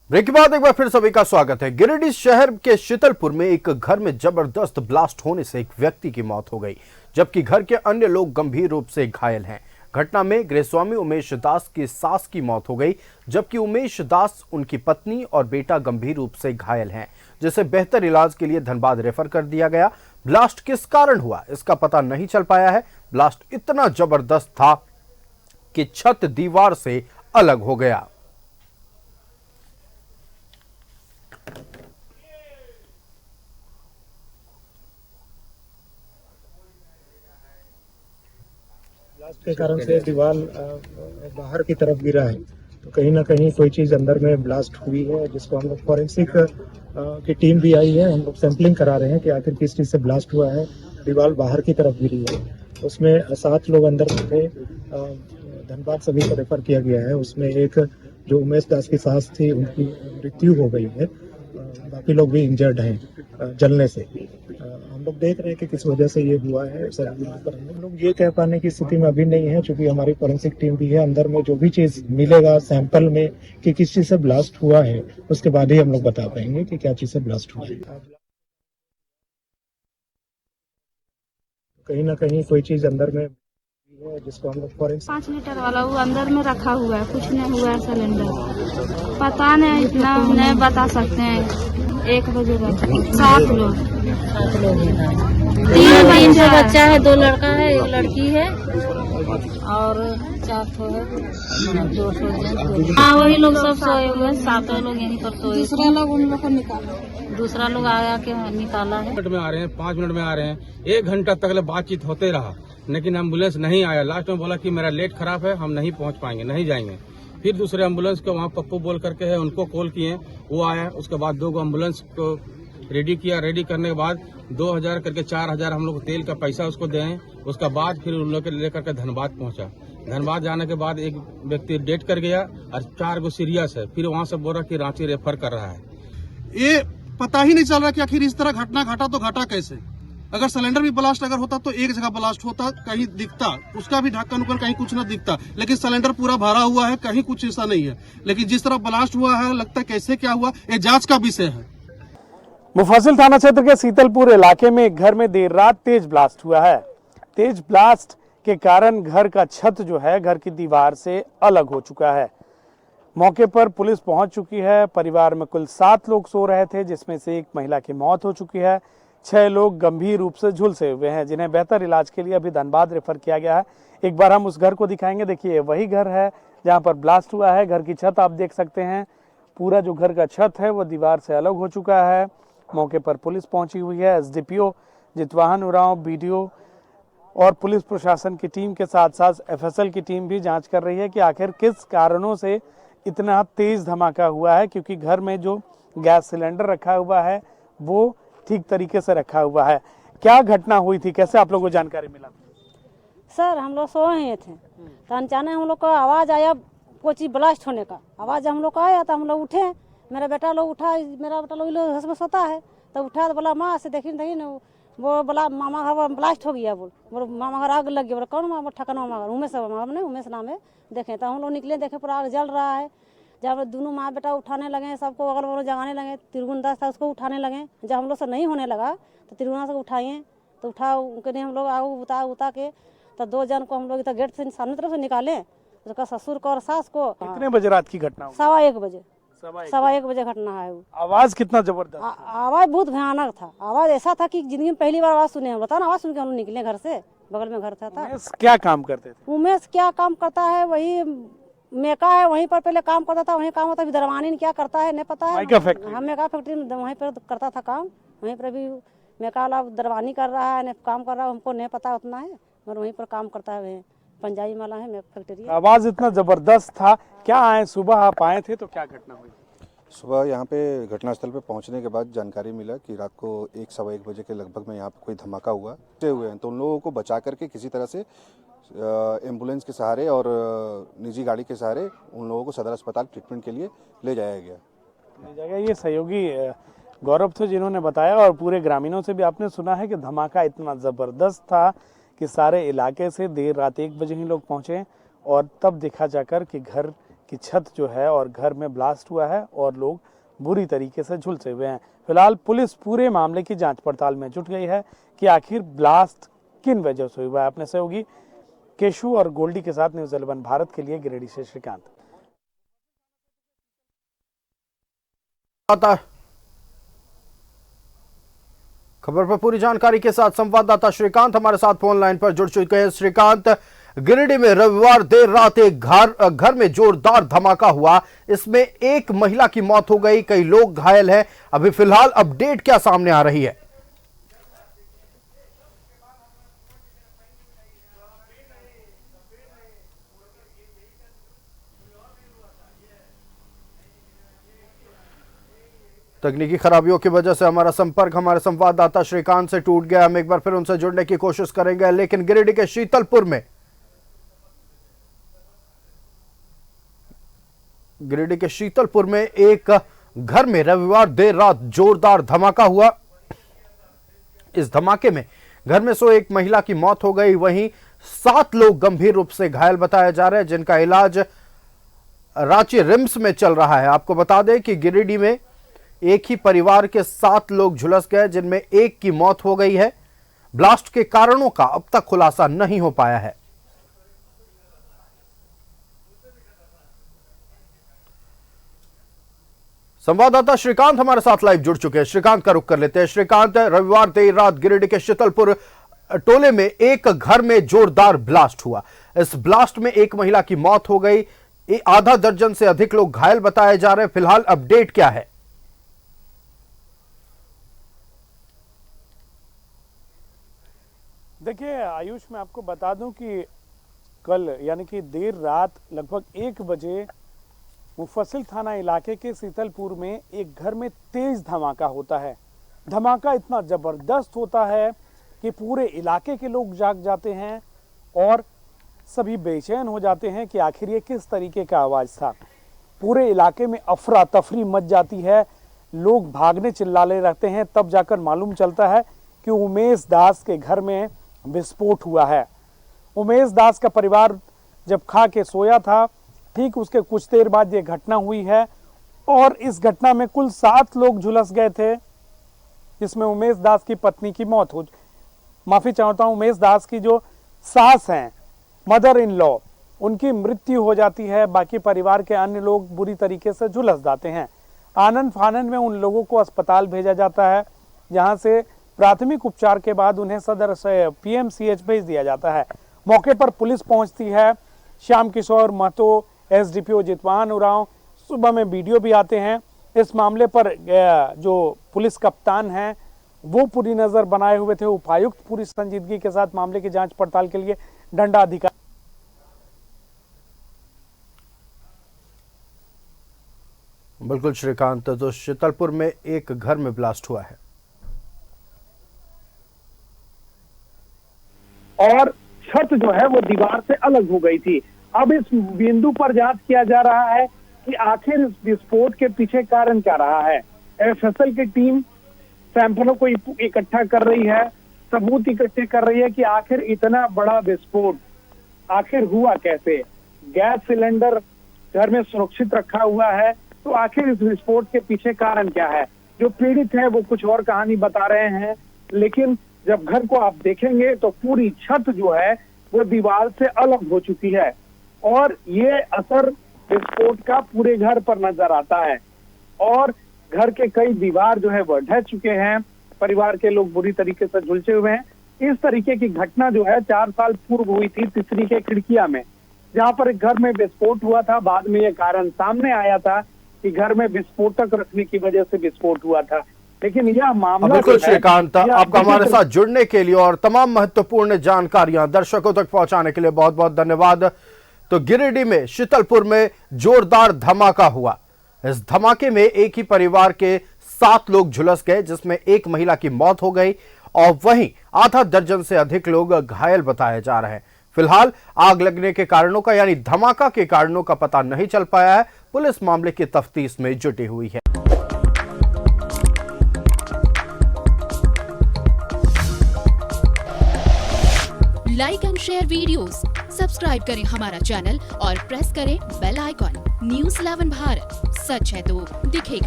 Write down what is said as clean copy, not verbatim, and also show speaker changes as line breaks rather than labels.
Break के बाद एक बार फिर सभी का स्वागत है। गिरिडीह शहर के शीतलपुर में एक घर में जबरदस्त ब्लास्ट होने से एक व्यक्ति की मौत हो गई, जबकि घर के अन्य लोग गंभीर रूप से घायल हैं। घटना में गृहस्वामी उमेश दास की सास की मौत हो गई, जबकि उमेश दास, उनकी पत्नी और बेटा गंभीर रूप से घायल हैं, जिसे बेहतर इलाज के लिए धनबाद रेफर कर दिया गया। ब्लास्ट किस कारण हुआ इसका पता नहीं चल पाया है। ब्लास्ट इतना जबरदस्त था कि छत दीवार से अलग हो गया।
ब्लास्ट के कारण से दीवार बाहर की तरफ गिरा है, तो कहीं ना कहीं कोई चीज अंदर में ब्लास्ट हुई है, जिसको हम लोग फॉरेंसिक की टीम भी आई है। हम लोग सैंपलिंग करा रहे हैं कि आखिर किस चीज से ब्लास्ट हुआ है। दीवार बाहर की तरफ गिरी है, उसमें 7 लोग अंदर में थे। धनबाद सभी को रेफर किया गया है। उसमें एक जो उमेश दास की सास थी, उनकी मृत्यु हो गई है। बाकी लोग भी इंजर्ड हैं जलने से। हम लोग देख रहे हैं कि किस वजह से ये हुआ है। सर हम लोग ये कह पाने की स्थिति में अभी नहीं है, क्योंकि हमारी फॉरेंसिक टीम भी है। अंदर में जो भी चीज मिलेगा सैंपल में कि किस चीज से ब्लास्ट हुआ है, उसके बाद ही हम लोग बता पाएंगे कि क्या चीज से ब्लास्ट हुआ है। कहीं ना कहीं कोई चीज अंदर में है, जिसको हम लोग फॉरेंसिक
5 लीटर वाला वो अंदर में रखा हुआ है, कुछ नहीं हुआ है। सिलेंडर पता नहीं, इतना नहीं बता सकते हैं। 1 बजे का 7 लोग 3 से बच्चा है, 2 लड़का है, 1 लड़की है और 4 ठो है, 2 ठो। हाँ, वही लोग सब सोए हुए, 7 लोग यहीं पर सोए। दूसरा लोग उन लोग को निकाला, दूसरा लोग आया के निकाला है।
5 मिनट में आ रहे हैं, 5 मिनट में आ रहे हैं। 1 घंटा तक बातचीत होते रहा, लेकिन एम्बुलेंस नहीं आया। लास्ट में बोला कि मेरा लेट खराब है, हम नहीं पहुंच पाएंगे, नहीं जाएंगे। फिर दूसरे एम्बुलेंस को वहाँ पप्पू बोल करके है, उनको कॉल किए, वो आया। उसके बाद 2 एम्बुलेंस को रेडी किया। रेडी करने के बाद 2000 करके 4000 हम लोग तेल का पैसा उसको दें। उसके बाद फिर उन लोग के लेकर के धनबाद पहुंचा। धनबाद जाने के बाद एक व्यक्ति डेथ कर गया और 4 गो सीरियस है। फिर वहाँ से बोला कि रांची रेफर कर रहा है।
ये पता ही नहीं चल रहा कि आखिर इस तरह घटना घटा तो घटा कैसे। अगर सिलेंडर भी ब्लास्ट अगर होता तो एक जगह ब्लास्ट होता, कहीं दिखता, उसका भी ढक्कन उकन कहीं कुछ ना दिखता, लेकिन सिलेंडर पूरा भरा हुआ है, कहीं कुछ ऐसा नहीं है। लेकिन जिस तरह ब्लास्ट हुआ है, लगता है कैसे क्या हुआ, ये जांच का विषय है।
मुफस्सिल थाना क्षेत्र के शीतलपुर इलाके में एक घर में देर रात तेज ब्लास्ट हुआ है। तेज ब्लास्ट के कारण घर का छत जो है घर की दीवार से अलग हो चुका है। मौके पर पुलिस पहुंच चुकी है। परिवार में कुल 7 लोग सो रहे थे, जिसमें से एक महिला की मौत हो चुकी है। 6 लोग गंभीर रूप से झुलसे हुए हैं, जिन्हें बेहतर इलाज के लिए अभी धनबाद रेफर किया गया है। एक बार हम उस घर को दिखाएंगे। देखिए, वही घर है जहां पर ब्लास्ट हुआ है। घर की छत आप देख सकते हैं, पूरा जो घर का छत है वो दीवार से अलग हो चुका है। मौके पर पुलिस पहुंची हुई है। एसडीपीओ जितवाहन उरांव, बीडीओ और पुलिस प्रशासन की टीम के साथ साथ एफएसएल की टीम भी जांच कर रही है कि आखिर किस कारणों से इतना तेज धमाका हुआ है, क्योंकि घर में जो गैस सिलेंडर रखा हुआ है वो ठीक तरीके से रखा हुआ है। क्या घटना हुई थी, कैसे आप लोगों को जानकारी मिला?
सर, हम लोग सोए हुए थे, तो अचानक हम लोग को आवाज़ आया कोई चीज़ ब्लास्ट होने का। आवाज़ हम लोग को आया तो हम लोग उठे। मेरा बेटा लोग उठा, मेरा बेटा लोग हंस में सोता है, तो उठा तो बोला माँ से देखी न वो बोला मामा घर ब्लास्ट हो गया। बोल मामा घर आग लग गया। बोला कौन मामा? ठकन मामा घर, उमेश ने उमेश नाम है। देखें तो हम लोग निकले, देखे पूरा आग जल रहा है। जब दोनों माँ बेटा उठाने लगे, सबको अगल बगल जगाने लगे। त्रिगुण दास था, उसको उठाने लगे। जब हम लोग से नहीं होने लगा तो त्रिगुणा से उठाइए, तो उठा उनके हम लोग आग उता के तो 2 जन को हम लोग इधर गेट से सामने तरफ से निकाले। उसका ससुर को और सास को।
कितने बजे रात की घटना?
1:15 बजे। 1:15 बजे घटना है।
आवाज कितना जबरदस्त?
आवाज बहुत भयानक था। आवाज ऐसा था कि जिंदगी में पहली बार आवाज सुने। हम बताओ ना, आवाज सुन के हम लोग निकले घर से, बगल में घर था।
उमेश क्या काम करते थे?
उमेश क्या काम करता है? वही मेका है, वहीं पर पहले काम करता था, वहीं काम होता है। दरवानी क्या करता है नहीं पता है। हम मेका फैक्ट्री में वहीं पर करता था काम। वहीं पर भी मेका वाला दरवानी कर रहा है, काम कर रहा है, हमको नहीं पता उतना है, मगर वहीं पर काम करता है। वहीं पंजाबी माला है मेका फैक्ट्री।
आवाज इतना जबरदस्त था। क्या आए सुबह आप आए थे तो क्या घटना हुई?
सुबह यहाँ पे घटनास्थल पे पहुँचने के बाद जानकारी मिला कि रात को 1-1:15 बजे के लगभग में यहाँ पे कोई धमाका हुए हैं। तो उन लोगों को बचा करके किसी तरह से एम्बुलेंस के सहारे और निजी गाड़ी के सहारे उन लोगों को सदर अस्पताल ट्रीटमेंट के लिए ले जाया गया।
ये सहयोगी गौरव थे जिन्होंने बताया, और पूरे ग्रामीणों से भी आपने सुना है कि धमाका इतना ज़बरदस्त था कि सारे इलाके से देर रात 1 बजे ही लोग पहुंचे, और तब देखा जाकर कि घर की छत जो है और घर में ब्लास्ट हुआ है और लोग बुरी तरीके से झुलसे हुए हैं। फिलहाल पुलिस पूरे मामले की जांच पड़ताल में जुट गई है कि आखिर ब्लास्ट किन वजह से हुआ है। अपने सहयोगी केशु और गोल्डी के साथ न्यूज़ 11 भारत के लिए गिरिडीह से श्रीकांत।
खबर पर पूरी जानकारी के साथ संवाददाता श्रीकांत हमारे साथ फोन लाइन पर जुड़ चुके हैं। श्रीकांत, गिरिडीह में रविवार देर रात एक घर में जोरदार धमाका हुआ, इसमें एक महिला की मौत हो गई, कई लोग घायल हैं। अभी फिलहाल अपडेट क्या सामने आ रही है? तकनीकी खराबियों की वजह से हमारा संपर्क हमारे संवाददाता श्रीकांत से टूट गया। हम एक बार फिर उनसे जुड़ने की कोशिश करेंगे, लेकिन गिरिडीह के शीतलपुर में एक घर में रविवार देर रात जोरदार धमाका हुआ। इस धमाके में घर में सो एक महिला की मौत हो गई, वहीं 7 लोग गंभीर रूप से घायल बताए जा रहे हैं, जिनका इलाज रांची रिम्स में चल रहा है। आपको बता दें कि गिरिडीह में एक ही परिवार के 7 लोग झुलस गए, जिनमें एक की मौत हो गई है। ब्लास्ट के कारणों का अब तक खुलासा नहीं हो पाया है। संवाददाता श्रीकांत हमारे साथ लाइव जुड़ चुके हैं। श्रीकांत का रुख कर लेते हैं। श्रीकांत, रविवार देर रात गिरिडीह के शीतलपुर टोले में एक घर में जोरदार ब्लास्ट हुआ। इस ब्लास्ट में एक महिला की मौत हो गई, आधा दर्जन से अधिक लोग घायल बताए जा रहे हैं। फिलहाल अपडेट क्या है?
देखिए आयुष, मैं आपको बता दूं कि कल यानी कि देर रात लगभग 1 बजे मुफस्सिल थाना इलाके के शीतलपुर में एक घर में तेज धमाका होता है। धमाका इतना जबरदस्त होता है कि पूरे इलाके के लोग जाग जाते हैं और सभी बेचैन हो जाते हैं कि आखिर ये किस तरीके का आवाज था। पूरे इलाके में अफरा तफरी मच जाती है, लोग भागने चिल्लाने लगते हैं। तब जाकर मालूम चलता है कि उमेश दास के घर में विस्फोट हुआ है। उमेश दास का परिवार जब खा के सोया था, ठीक उसके कुछ देर बाद ये घटना हुई है और इस घटना में कुल 7 लोग झुलस गए थे, जिसमें उमेश दास की पत्नी की मौत हो, माफी चाहता हूं, उमेश दास की जो सास हैं, मदर इन लॉ, उनकी मृत्यु हो जाती है। बाकी परिवार के अन्य लोग बुरी तरीके से झुलस जाते हैं। आनन फानन में उन लोगों को अस्पताल भेजा जाता है, जहां से प्राथमिक उपचार के बाद उन्हें सदर से पीएमसीएच भेज दिया जाता है। मौके पर पुलिस पहुंचती है। श्याम किशोर महतो, एसडीपीओ जितवान उरांव, सुबह में वीडियो भी आते हैं। इस मामले पर जो पुलिस कप्तान हैं वो पूरी नजर बनाए हुए थे। उपायुक्त पूरी संजीदगी के साथ मामले की जांच पड़ताल के लिए दंडाधिकारी।
बिल्कुल श्रीकांत, तो शीतलपुर में एक घर में ब्लास्ट हुआ है
और छत जो है वो दीवार से अलग हो गई थी। अब इस बिंदु पर जांच किया जा रहा है कि आखिर इस विस्फोट के पीछे कारण क्या रहा है। एफएसएल की टीम सैंपलों को इकट्ठा कर रही है, सबूत इकट्ठे कर रही है कि आखिर इतना बड़ा विस्फोट आखिर हुआ कैसे। गैस सिलेंडर घर में सुरक्षित रखा हुआ है, तो आखिर इस विस्फोट के पीछे कारण क्या है। जो पीड़ित है वो कुछ और कहानी बता रहे हैं, लेकिन जब घर को आप देखेंगे तो पूरी छत जो है वो दीवार से अलग हो चुकी है और ये असर विस्फोट का पूरे घर पर नजर आता है और घर के कई दीवार जो है वह ढह चुके हैं। परिवार के लोग बुरी तरीके से झुलसे हुए हैं। इस तरीके की घटना जो है 4 साल पूर्व हुई थी तिसरी के खिड़किया में, जहां पर एक घर में विस्फोट हुआ था। बाद में यह कारण सामने आया था कि घर में विस्फोटक रखने की वजह से विस्फोट हुआ था, लेकिन यह मामला
बिल्कुल श्रीकांत, आपका हमारे साथ जुड़ने के लिए और तमाम महत्वपूर्ण जानकारियां दर्शकों तक पहुंचाने के लिए बहुत बहुत धन्यवाद। तो गिरिडीह में शीतलपुर में जोरदार धमाका हुआ। इस धमाके में एक ही परिवार के 7 लोग झुलस गए, जिसमें एक महिला की मौत हो गई और वहीं आधा दर्जन से अधिक लोग घायल बताए जा रहे हैं। फिलहाल आग लगने के कारणों का यानी धमाका के कारणों का पता नहीं चल पाया है। पुलिस मामले की तफ्तीश में जुटी हुई है।
Like and share videos, subscribe करें हमारा चैनल और प्रेस करें बेल आइकॉन। News 11 भारत, सच है तो दिखेगा।